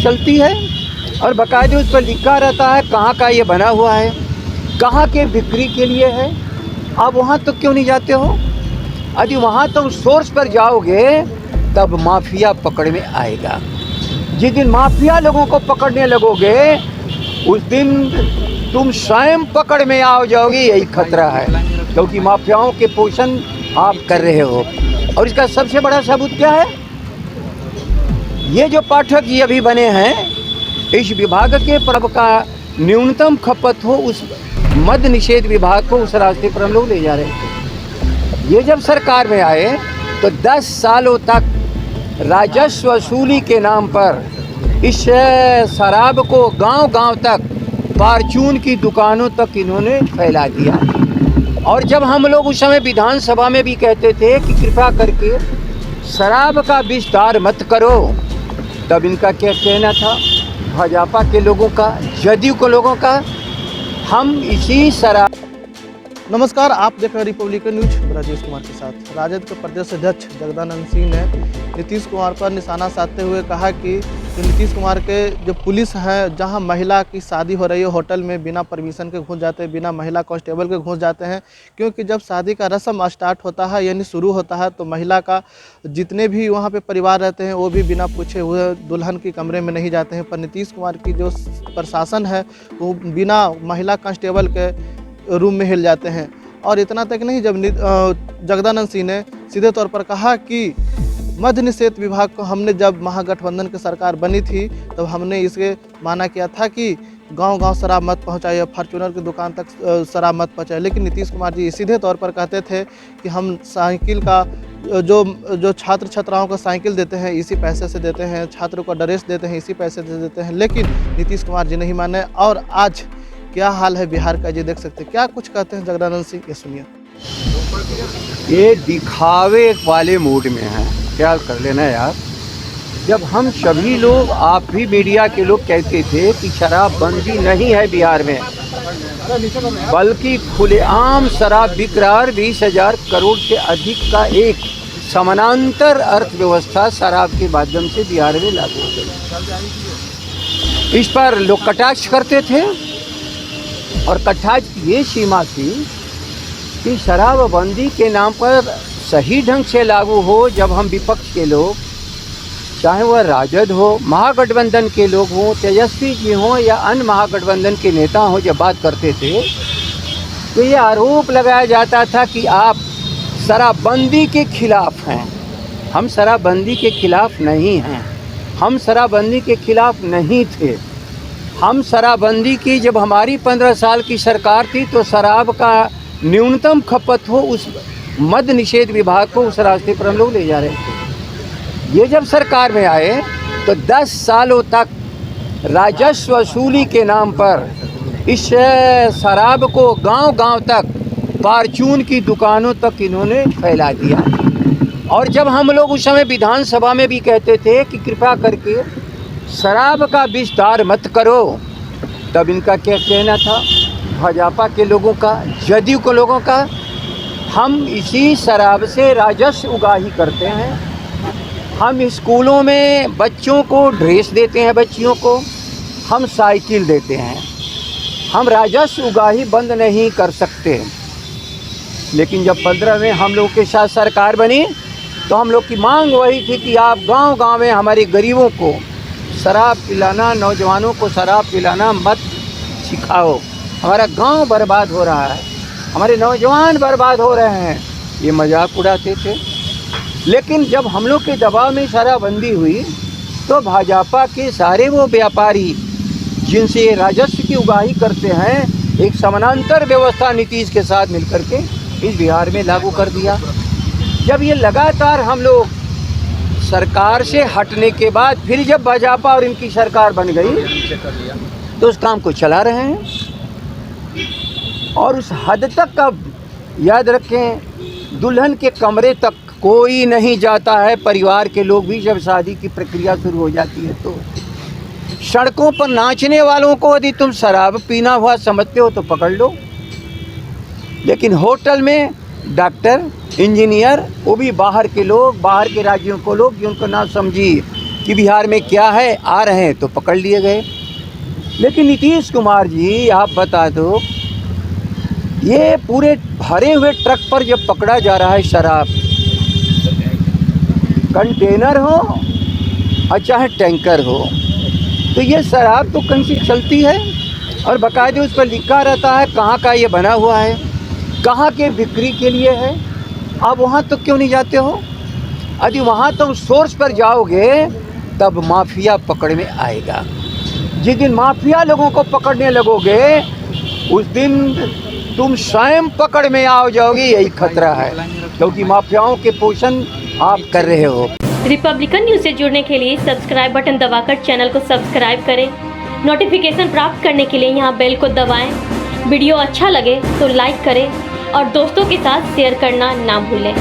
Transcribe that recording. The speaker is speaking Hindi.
चलती है और बाकायदे उस पर लिखा रहता है कहाँ का ये बना हुआ है, कहाँ के बिक्री के लिए है। आप वहाँ तो क्यों नहीं जाते हो? यदि वहाँ तुम सोर्स पर जाओगे तब माफिया पकड़ में आएगा। जिस दिन माफिया लोगों को पकड़ने लगोगे उस दिन तुम स्वयं पकड़ में आ जाओगे। यही खतरा है, क्योंकि माफियाओं के पोषण आप कर रहे हो। और इसका सबसे बड़ा सबूत क्या है? ये जो पाठक ये अभी बने हैं, इस विभाग के पर्व का न्यूनतम खपत हो उस मद्य निषेध विभाग को उस रास्ते पर हम लोग ले जा रहे थे। ये जब सरकार में आए तो 10 सालों तक राजस्व वसूली के नाम पर इस शराब को गांव-गांव तक, फार्चून की दुकानों तक इन्होंने फैला दिया। और जब हम लोग उस समय विधानसभा में भी कहते थे कि कृपया करके शराब का विस्तार मत करो, तब इनका क्या कहना था? भाजपा के लोगों का, जदयू के लोगों का, हम इसी शराब। नमस्कार, आप देख रहे हैं रिपब्लिकन न्यूज। राजेश कुमार के साथ। राजद के प्रदेश अध्यक्ष जगदानंद सिंह ने नीतीश कुमार पर निशाना साधते हुए कहा कि नीतीश कुमार के जो पुलिस है, जहां महिला की शादी हो रही है होटल में बिना परमिशन के घुस जाते हैं, बिना महिला कांस्टेबल के घुस जाते हैं। क्योंकि जब शादी का रस्म स्टार्ट होता है यानी शुरू होता है तो महिला का जितने भी वहां पे परिवार रहते हैं वो भी बिना पूछे हुए दुल्हन के कमरे में नहीं जाते हैं। पर नीतीश कुमार की जो प्रशासन है वो बिना महिला कांस्टेबल के रूम में हिल जाते हैं। और इतना तक नहीं, जब जगदानंद सिंह ने सीधे तौर पर कहा कि मद्य निषेध विभाग को हमने, जब महागठबंधन की सरकार बनी थी तब हमने इसके माना किया था कि गांव-गांव शराब मत पहुंचाइए, फॉर्च्यूनर की दुकान तक शराब मत पहुंचाइए। लेकिन नीतीश कुमार जी सीधे तौर पर कहते थे कि हम साइकिल का जो छात्र छात्राओं को साइकिल देते हैं इसी पैसे से देते हैं, छात्रों को ड्रेस देते हैं इसी पैसे से देते हैं। लेकिन नीतीश कुमार जी नहीं माने। और आज क्या हाल है बिहार का, ये देख सकते हैं। क्या कुछ कहते हैं जगदानंद सिंह, ये सुनिए। ये दिखावे वाले मूड में हैं, ख्याल कर लेना यार। जब हम सभी लोग, आप भी मीडिया के लोग कहते थे कि शराबबंदी नहीं है बिहार में, बल्कि खुलेआम शराब बिक रहा है, 20,000 करोड़ से अधिक का एक समानांतर अर्थव्यवस्था शराब के माध्यम से बिहार में लागू हो गई। इस पर लोग कटाक्ष करते थे और कटाक्ष की ये सीमा थी कि शराबबंदी के नाम पर सही ढंग से लागू हो। जब हम विपक्ष के लोग, चाहे वह राजद हो, महागठबंधन के लोग हों, तेजस्वी जी हों या अन्य महागठबंधन के नेता हों, जब बात करते थे तो ये आरोप लगाया जाता था कि आप शराबबंदी के खिलाफ हैं। हम शराबबंदी के खिलाफ नहीं हैं, हम शराबबंदी के खिलाफ नहीं थे। हम शराबबंदी की, जब हमारी 15 साल की सरकार थी तो शराब का न्यूनतम खपत हो उस मद्य निषेध विभाग को उस रास्ते पर हम लोग ले जा रहे थे। ये जब सरकार में आए तो 10 सालों तक राजस्व वसूली के नाम पर इस शराब को गांव-गांव तक, फार्चून की दुकानों तक इन्होंने फैला दिया। और जब हम लोग उस समय विधानसभा में भी कहते थे कि कृपया करके शराब का विस्तार मत करो, तब इनका क्या कहना था? भाजपा के लोगों का, जदयू के लोगों का, हम इसी शराब से राजस्व उगाही करते हैं। हम स्कूलों में बच्चों को ड्रेस देते हैं, बच्चियों को हम साइकिल देते हैं। हम राजस्व उगाही बंद नहीं कर सकते। लेकिन जब 15 में हम लोग के साथ सरकार बनी तो हम लोग की मांग वही थी कि आप गांव-गांव में हमारे गरीबों को शराब पिलाना, नौजवानों को शराब पिलाना मत सिखाओ। हमारा गांव बर्बाद हो रहा है, हमारे नौजवान बर्बाद हो रहे हैं, ये मजाक उड़ाते थे। लेकिन जब हम लोग के दबाव में शराबबंदी हुई तो भाजपा के सारे वो व्यापारी जिनसे राजस्व की उगाही करते हैं, एक समानांतर व्यवस्था नीतीश के साथ मिलकर के इस बिहार में लागू कर दिया। जब ये लगातार हम लोग सरकार से हटने के बाद फिर जब भाजपा और इनकी सरकार बन गई तो उस काम को चला रहे हैं। और उस हद तक, अब याद रखें, दुल्हन के कमरे तक कोई नहीं जाता है। परिवार के लोग भी जब शादी की प्रक्रिया शुरू हो जाती है तो सड़कों पर नाचने वालों को यदि तुम शराब पीना हुआ समझते हो तो पकड़ लो। लेकिन होटल में डॉक्टर, इंजीनियर, वो भी बाहर के लोग, बाहर के राज्यों को लोग, जिनको ना समझी कि बिहार में क्या है, आ रहे हैं तो पकड़ लिए गए। लेकिन नीतीश कुमार जी आप बता दो, ये पूरे भरे हुए ट्रक पर जब पकड़ा जा रहा है शराब, कंटेनर हो और चाहे टैंकर हो, तो ये शराब तो कहीं से चलती है और बाकायदे उस पर लिखा रहता है कहाँ का ये बना हुआ है, कहाँ के बिक्री के लिए है। आप वहाँ तो क्यों नहीं जाते हो? यदि वहाँ तुम सोर्स पर जाओगे तब माफिया पकड़ में आएगा। जिस दिन माफिया लोगों को पकड़ने लगोगे उस दिन तुम स्वयं पकड़ में आ जाओगे, यही खतरा है, क्योंकि माफियाओं के पोषण आप कर रहे हो। रिपब्लिकन न्यूज से जुड़ने के लिए सब्सक्राइब बटन दबाकर चैनल को सब्सक्राइब करें। नोटिफिकेशन प्राप्त करने के लिए यहाँ बेल को दबाएं। वीडियो अच्छा लगे तो लाइक करें और दोस्तों के साथ शेयर करना ना भूलें।